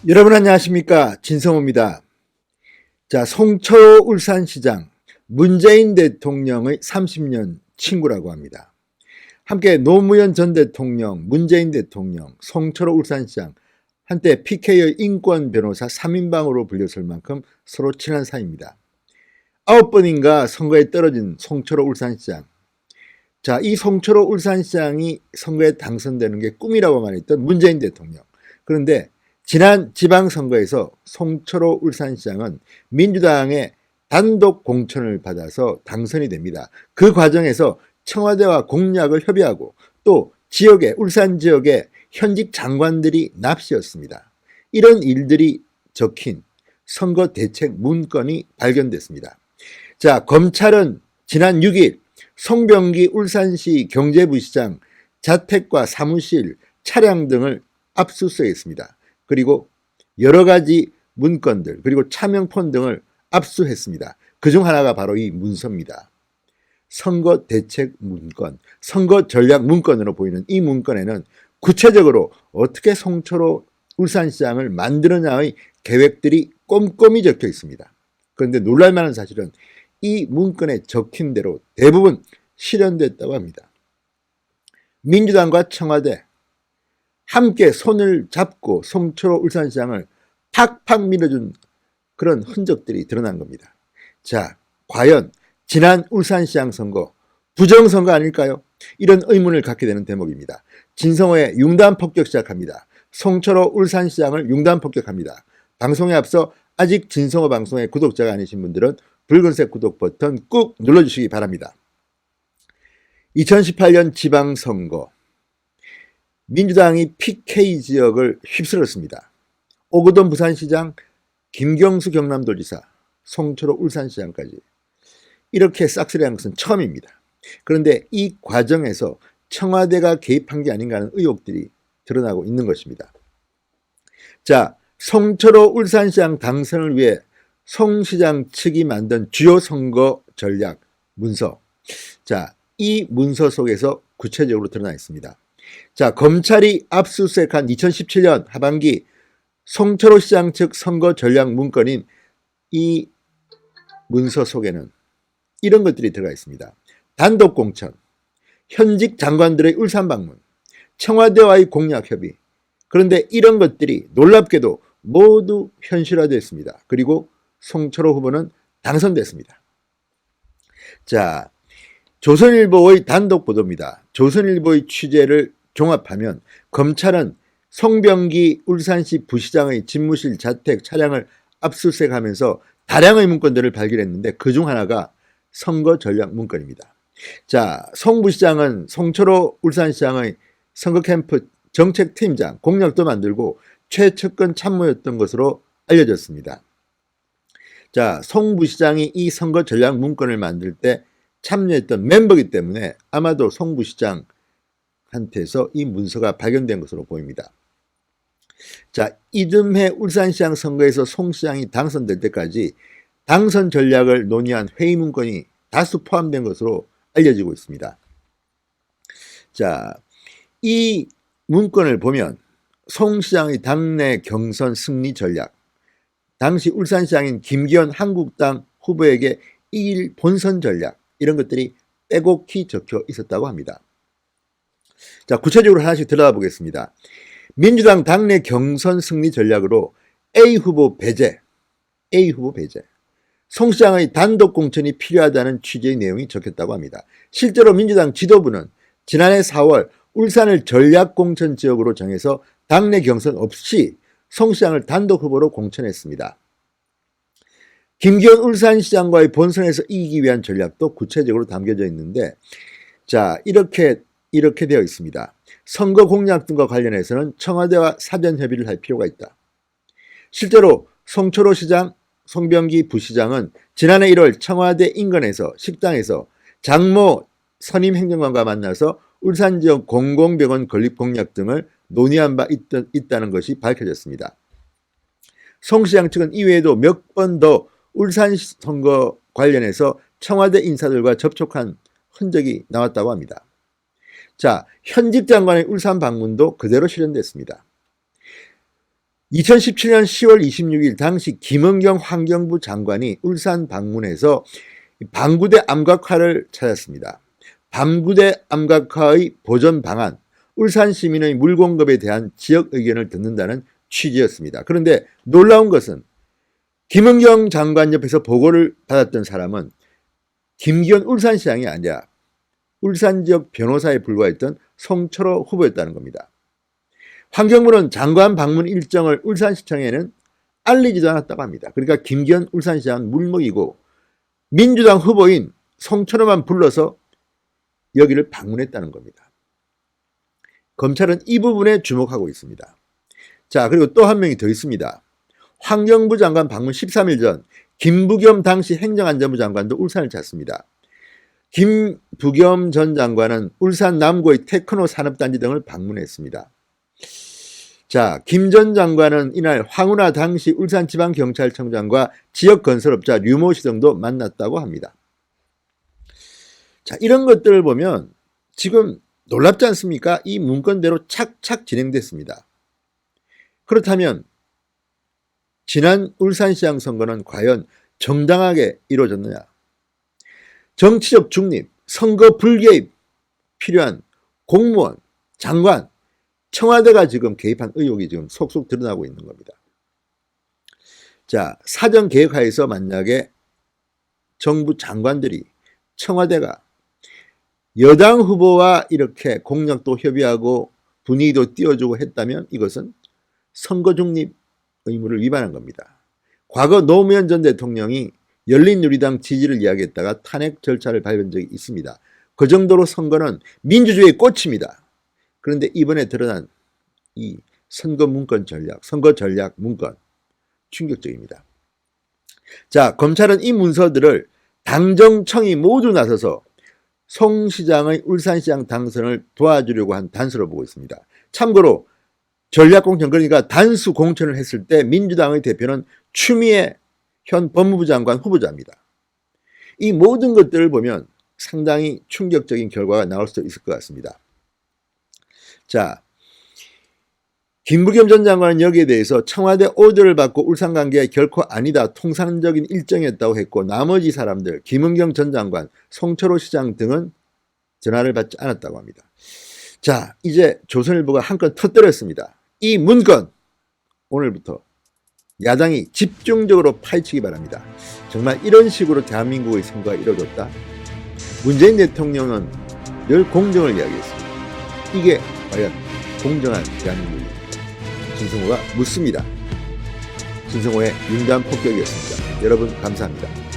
여러분 안녕하십니까? 진성호입니다. 자, 송철호 울산시장, 문재인 대통령의 30년 친구라고 합니다. 함께 노무현 전 대통령, 문재인 대통령, 송철호 울산시장, 한때 PK의 인권 변호사 3인방으로 불렸을 만큼 서로 친한 사이입니다. 9번인가 선거에 떨어진 송철호 울산시장. 자, 이 송철호 울산시장이 선거에 당선되는 게 꿈이라고 말했던 문재인 대통령. 그런데 지난 지방선거에서 송철호 울산시장은 민주당의 단독 공천을 받아서 당선이 됩니다. 그 과정에서 청와대와 공약을 협의하고 또 울산 지역의 현직 장관들이 납치였습니다. 이런 일들이 적힌 선거 대책 문건이 발견됐습니다. 자, 검찰은 지난 6일 송병기 울산시 경제부시장 자택과 사무실, 차량 등을 압수수색했습니다. 그리고 여러 가지 문건들 그리고 차명폰 등을 압수했습니다. 그중 하나가 바로 이 문서입니다. 선거 대책 문건, 선거 전략 문건으로 보이는 이 문건에는 구체적으로 어떻게 송철호 울산시장을 만들느냐의 계획들이 꼼꼼히 적혀 있습니다. 그런데 놀랄만한 사실은 이 문건에 적힌 대로 대부분 실현됐다고 합니다. 민주당과 청와대 함께 손을 잡고 송철호 울산시장을 팍팍 밀어준 그런 흔적들이 드러난 겁니다. 자, 과연 지난 울산시장 선거 부정선거 아닐까요? 이런 의문을 갖게 되는 대목입니다. 진성호의 융단 폭격 시작합니다. 송철호 울산시장을 융단 폭격합니다. 방송에 앞서 아직 진성호 방송의 구독자가 아니신 분들은 붉은색 구독 버튼 꾹 눌러주시기 바랍니다. 2018년 지방선거 민주당이 PK 지역을 휩쓸었습니다. 오거돈 부산시장, 김경수 경남도지사, 송철호 울산시장까지 이렇게 싹쓸이한 것은 처음입니다. 그런데 이 과정에서 청와대가 개입한 게 아닌가 하는 의혹들이 드러나고 있는 것입니다. 자, 송철호 울산시장 당선을 위해 송 시장 측이 만든 주요 선거 전략 문서. 자, 이 문서 속에서 구체적으로 드러나 있습니다. 자, 검찰이 압수수색한 2017년 하반기 송철호 시장 측 선거 전략 문건인 이 문서 속에는 이런 것들이 들어가 있습니다. 단독 공천, 현직 장관들의 울산 방문, 청와대와의 공약 협의. 그런데 이런 것들이 놀랍게도 모두 현실화됐습니다. 그리고 송철호 후보는 당선됐습니다. 자, 조선일보의 단독 보도입니다. 조선일보의 취재를 종합하면 검찰은 송병기 울산시 부시장의 집무실 자택 차량을 압수수색하면서 다량의 문건들을 발견했는데 그중 하나가 선거 전략 문건입니다. 자, 송 부시장은 송철호 울산시장의 선거 캠프 정책팀장, 공약도 만들고 최측근 참모였던 것으로 알려졌습니다. 자, 송 부시장이 이 선거 전략 문건을 만들 때 참여했던 멤버이기 때문에 아마도 송 부시장한테서 이 문서가 발견된 것으로 보입니다. 자, 이듬해 울산시장 선거에서 송 시장이 당선될 때까지 당선 전략을 논의한 회의 문건이 다수 포함된 것으로 알려지고 있습니다. 자, 이 문건을 보면 송 시장의 당내 경선 승리 전략, 당시 울산시장인 김기현 한국당 후보에게 이길 본선 전략, 이런 것들이 빼곡히 적혀 있었다고 합니다. 자, 구체적으로 하나씩 들어가 보겠습니다. 민주당 당내 경선 승리 전략으로 A 후보 배제, 송 시장의 단독 공천이 필요하다는 취지의 내용이 적혔다고 합니다. 실제로 민주당 지도부는 지난해 4월 울산을 전략공천 지역으로 정해서 당내 경선 없이 송 시장을 단독 후보로 공천했습니다. 김기현 울산시장과의 본선에서 이기기 위한 전략도 구체적으로 담겨져 있는데, 자, 이렇게 되어 있습니다. 선거 공약 등과 관련해서는 청와대와 사전 협의를 할 필요가 있다. 실제로 송철호 시장, 송병기 부시장은 지난해 1월 청와대 인근에서 식당에서 장모 선임 행정관과 만나서 울산 지역 공공병원 건립 공약 등을 논의한 바 있다는 것이 밝혀졌습니다. 송 시장 측은 이외에도 몇 번 더 울산 선거 관련해서 청와대 인사들과 접촉한 흔적이 나왔다고 합니다. 자, 현직 장관의 울산 방문도 그대로 실현됐습니다. 2017년 10월 26일 당시 김은경 환경부 장관이 울산 방문해서 방구대 암각화를 찾았습니다. 방구대 암각화의 보전 방안, 울산 시민의 물 공급에 대한 지역 의견을 듣는다는 취지였습니다. 그런데 놀라운 것은 김은경 장관 옆에서 보고를 받았던 사람은 김기현 울산시장이 아니라 울산 지역 변호사에 불과했던 송철호 후보였다는 겁니다. 환경부는 장관 방문 일정을 울산시청에는 알리지도 않았다고 합니다. 그러니까 김기현 울산시장은 물먹이고 민주당 후보인 송철호만 불러서 여기를 방문했다는 겁니다. 검찰은 이 부분에 주목하고 있습니다. 자, 그리고 또 한 명이 더 있습니다. 환경부 장관 방문 13일 전 김부겸 당시 행정안전부 장관도 울산을 찾습니다. 김부겸 전 장관은 울산 남구의 테크노 산업단지 등을 방문했습니다. 자, 김 전 장관은 이날 황운하 당시 울산지방경찰청장과 지역건설업자 류모 씨 등도 만났다고 합니다. 자, 이런 것들을 보면 지금 놀랍지 않습니까? 이 문건대로 착착 진행됐습니다. 그렇다면 지난 울산시장 선거는 과연 정당하게 이루어졌느냐? 정치적 중립, 선거 불개입 필요한 공무원, 장관, 청와대가 지금 개입한 의혹이 지금 속속 드러나고 있는 겁니다. 자, 사전계획하에서 만약에 정부 장관들이, 청와대가 여당 후보와 이렇게 공약도 협의하고 분위기도 띄워주고 했다면 이것은 선거 중립 의무를 위반한 겁니다. 과거 노무현 전 대통령이 열린우리당 지지를 이야기했다가 탄핵 절차를 밟은 적이 있습니다. 그 정도로 선거는 민주주의의 꽃입니다. 그런데 이번에 드러난 이 선거 문건 전략, 선거 전략 문건 충격적입니다. 자, 검찰은 이 문서들을 당정청이 모두 나서서 송 시장의 울산시장 당선을 도와주려고 한 단서로 보고 있습니다. 참고로 전략공천, 그러니까 단수 공천을 했을 때 민주당의 대표는 추미애 현 법무부 장관 후보자입니다. 이 모든 것들을 보면 상당히 충격적인 결과가 나올 수도 있을 것 같습니다. 자, 김부겸 전 장관은 여기에 대해서 청와대 오더를 받고 울산 간 게 결코 아니다, 통상적인 일정이었다고 했고, 나머지 사람들 김은경 전 장관, 송철호 시장 등은 전화를 받지 않았다고 합니다. 자, 이제 조선일보가 한 건 터뜨렸습니다. 이 문건 오늘부터 야당이 집중적으로 파헤치기 바랍니다. 정말 이런 식으로 대한민국의 선거가 이루어졌다? 문재인 대통령은 늘 공정을 이야기했습니다. 이게 과연 공정한 대한민국입니까? 진성호가 묻습니다. 진성호의 융단 폭격이었습니다. 여러분 감사합니다.